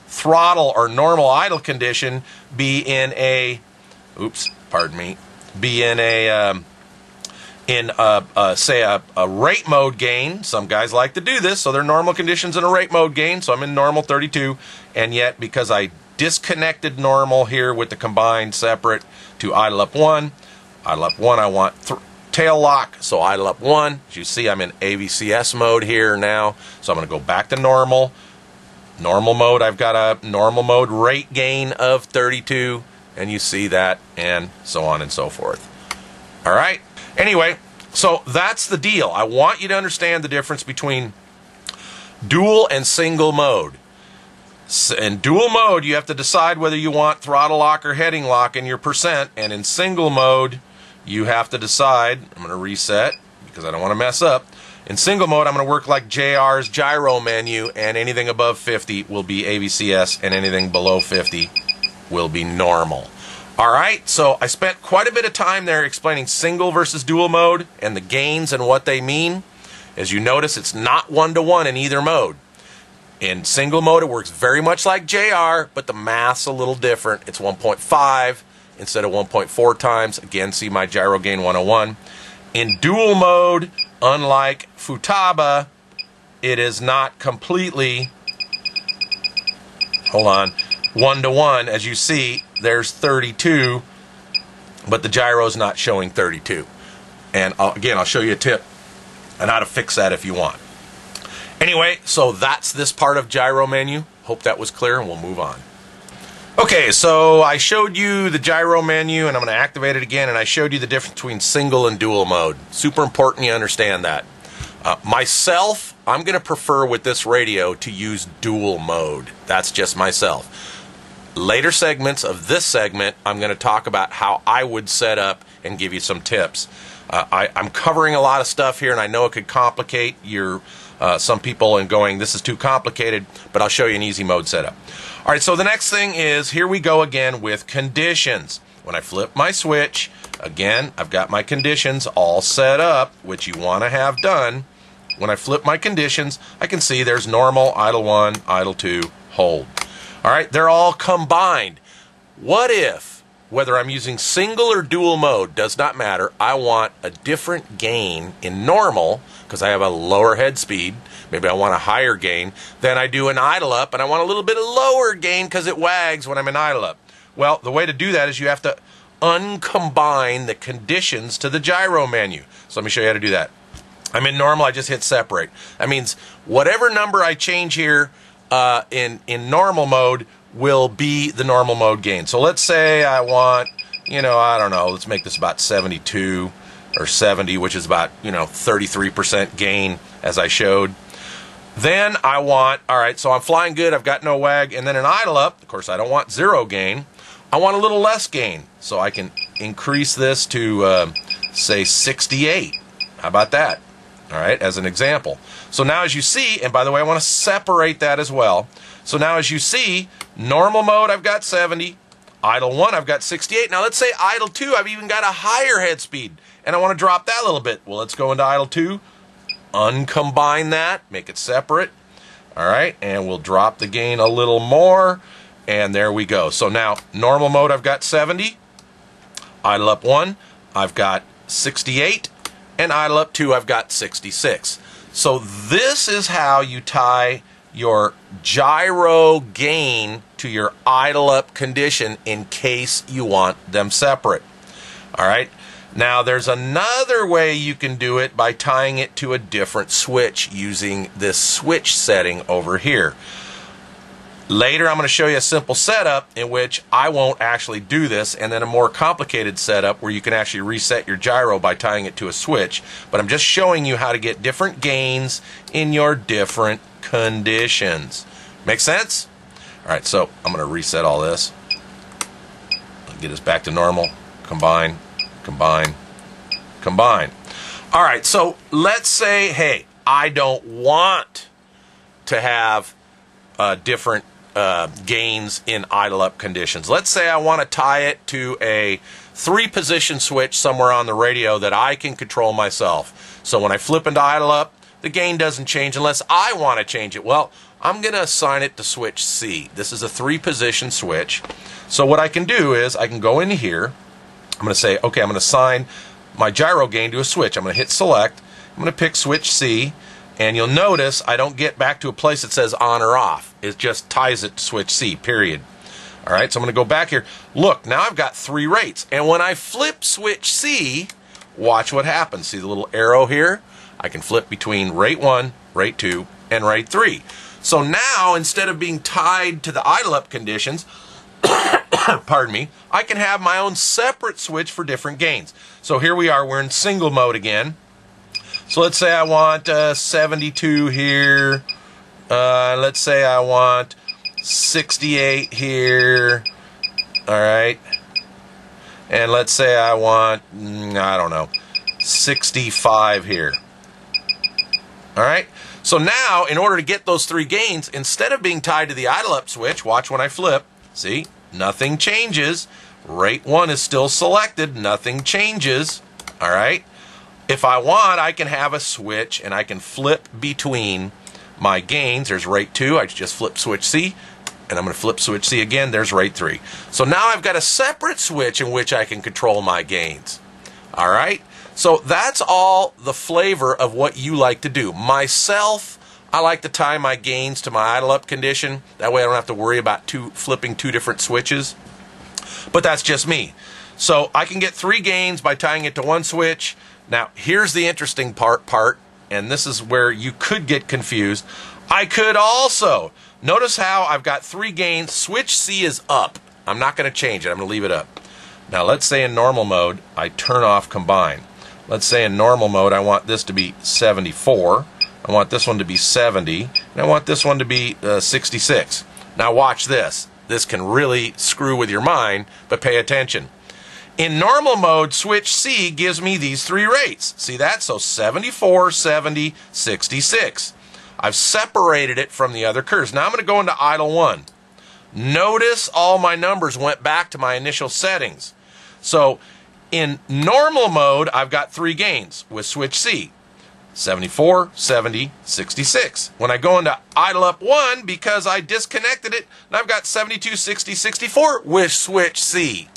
throttle or normal idle condition be in a, be in a, say a rate mode gain. Some guys like to do this, so they're normal conditions in a rate mode gain, so I'm in normal 32, and yet because I disconnected normal here with the combined separate to idle up 1, I want tail lock, so idle up 1. As you see, I'm in AVCS mode here now, so I'm going to go back to normal. Normal mode, I've got a normal mode rate gain of 32, and you see that, and so on and so forth. All right? Anyway, so that's the deal. I want you to understand the difference between dual and single mode. In dual mode, you have to decide whether you want throttle lock or heading lock in your percent, and in single mode, you have to decide. I'm going to reset because I don't want to mess up. In single mode, I'm going to work like JR's gyro menu, and anything above 50 will be AVCS, and anything below 50 will be normal. All right, so I spent quite a bit of time there explaining single versus dual mode and the gains and what they mean. As you notice, it's not one-to-one in either mode. In single mode, it works very much like JR, but the math's a little different. It's 1.5 instead of 1.4 times. Again, see my gyro gain 101. In dual mode, unlike Futaba, it is not completely, hold on, one-to-one. As you see, there's 32, but the gyro's not showing 32. And again, I'll show you a tip on how to fix that if you want. Anyway, so that's this part of gyro menu. Hope that was clear, and we'll move on. Okay, so I showed you the gyro menu, and I'm going to activate it again, and I showed you the difference between single and dual mode. Super important you understand that. Myself, I'm going to prefer with this radio to use dual mode. That's just myself. Later segments of this segment, I'm going to talk about how I would set up and give you some tips. I'm covering a lot of stuff here, and I know it could complicate your some people and going, this is too complicated, but I'll show you an easy mode setup. All right, so the next thing is, here we go again with conditions. When I flip my switch, again, I've got my conditions all set up, which you want to have done. When I flip my conditions, I can see there's normal, idle 1, idle 2, hold. All right, they're all combined. What if, whether I'm using single or dual mode, does not matter, I want a different gain in normal, because I have a lower head speed, maybe I want a higher gain, than I do in idle up, and I want a little bit of lower gain because it wags when I'm in idle up. Well, the way to do that is you have to uncombine the conditions to the gyro menu. So let me show you how to do that. I'm in normal, I just hit separate. That means whatever number I change here in normal mode will be the normal mode gain. So let's say I want, I don't know, let's make this about 72 or 70, which is about, 33% gain as I showed. Then I want, all right, so I'm flying good, I've got no wag, and then in idle up, of course I don't want 0 gain, I want a little less gain. So I can increase this to, say, 68. How about that? All right, as an example. So now as you see, and by the way, I want to separate that as well. So now as you see, normal mode, I've got 70. Idle 1, I've got 68. Now let's say idle 2, I've even got a higher head speed, and I want to drop that a little bit. Well, let's go into idle 2, uncombine that, make it separate. All right, and we'll drop the gain a little more, and there we go. So now, normal mode, I've got 70. Idle up 1, I've got 68. And idle up 2, I've got 66. So this is how you tie your gyro gain to your idle up condition in case you want them separate. All right. Now there's another way you can do it by tying it to a different switch using this switch setting over here. Later I'm going to show you a simple setup in which I won't actually do this, and then a more complicated setup where you can actually reset your gyro by tying it to a switch. But I'm just showing you how to get different gains in your different conditions. Make sense? All right, so I'm going to reset all this. Get us back to normal. Combine, combine, combine. All right, so let's say, hey, I don't want to have different gains in idle up conditions. Let's say I want to tie it to a 3-position switch somewhere on the radio that I can control myself. So when I flip into idle up, the gain doesn't change unless I want to change it. Well, I'm going to assign it to switch C. This is a 3-position switch. So what I can do is I can go into here. I'm going to say, okay, I'm going to assign my gyro gain to a switch. I'm going to hit select. I'm going to pick switch C. And you'll notice I don't get back to a place that says on or off. It just ties it to switch C, period. All right, so I'm going to go back here. Look, now I've got 3 rates. And when I flip switch C, watch what happens. See the little arrow here? I can flip between rate 1, rate 2, and rate 3. So now, instead of being tied to the idle up conditions, pardon me, I can have my own separate switch for different gains. So here we are, we're in single mode again. So let's say I want 72 here. Let's say I want 68 here. All right. And let's say I want, I don't know, 65 here. All right. So now, in order to get those 3 gains, instead of being tied to the idle up switch, watch when I flip. See, nothing changes. Rate 1 is still selected. Nothing changes. All right. If I want, I can have a switch and I can flip between my gains. There's rate 2. I just flip switch C. And I'm going to flip switch C again. There's rate 3. So now I've got a separate switch in which I can control my gains. All right. So that's all the flavor of what you like to do. Myself, I like to tie my gains to my idle up condition. That way I don't have to worry about flipping 2 different switches. But that's just me. So I can get 3 gains by tying it to 1 switch. Now, here's the interesting part, and this is where you could get confused. I could also, notice how I've got 3 gains. Switch C is up. I'm not going to change it. I'm going to leave it up. Now, let's say in normal mode, I turn off combine. Let's say in normal mode, I want this to be 74. I want this one to be 70. And I want this one to be 66. Now, watch this. This can really screw with your mind, but pay attention. In normal mode, switch C gives me these 3 rates. See that? So 74, 70, 66. I've separated it from the other curves. Now I'm going to go into idle 1. Notice all my numbers went back to my initial settings. So in normal mode, I've got 3 gains with switch C. 74, 70, 66. When I go into idle up 1, because I disconnected it, now I've got 72, 60, 64 with switch C.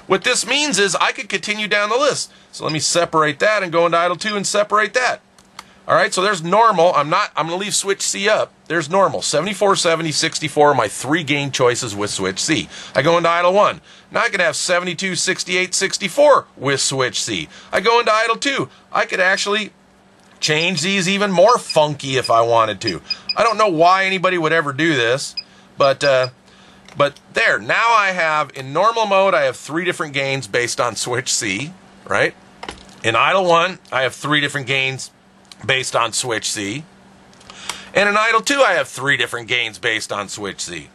What this means is I could continue down the list. So let me separate that and go into idle 2 and separate that. All right, so there's normal. I'm going to leave switch C up. There's normal. 74, 70, 64 are my 3 gain choices with switch C. I go into idle 1. Now I could have 72, 68, 64 with switch C. I go into idle 2. I could actually change these even more funky if I wanted to. I don't know why anybody would ever do this, but there, now I have, in normal mode, I have 3 different gains based on switch C, right? In idle 1, I have 3 different gains based on switch C. And in idle 2, I have 3 different gains based on switch C.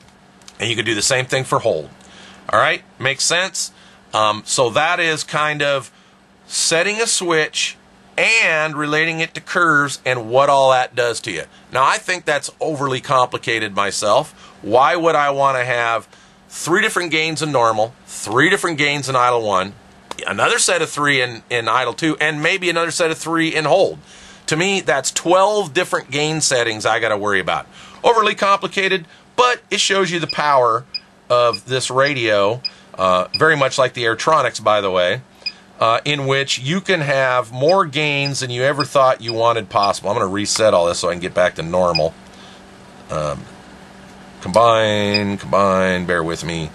And you can do the same thing for hold. All right? Makes sense? So that is kind of setting a switch and relating it to curves and what all that does to you. Now, I think that's overly complicated myself. Why would I want to have 3 different gains in normal, 3 different gains in idle 1, another set of 3 in idle 2, and maybe another set of 3 in hold? To me, that's 12 different gain settings I got to worry about. Overly complicated, but it shows you the power of this radio, very much like the Airtronics, by the way, in which you can have more gains than you ever thought you wanted possible. I'm going to reset all this so I can get back to normal. Combine, bear with me.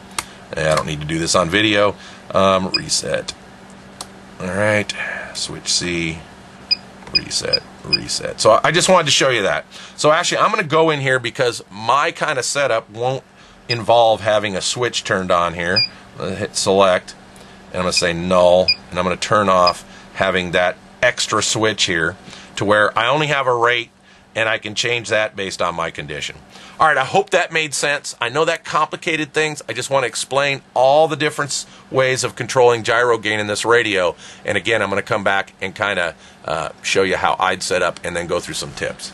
I don't need to do this on video. Reset. All right, switch C, reset. So I just wanted to show you that. So actually, I'm going to go in here because my kind of setup won't involve having a switch turned on here. I'm going to hit select, and I'm going to say null, and I'm going to turn off having that extra switch here to where I only have a rate, and I can change that based on my condition. All right, I hope that made sense. I know that complicated things. I just want to explain all the different ways of controlling gyro gain in this radio. And again, I'm going to come back and kind of show you how I'd set up and then go through some tips.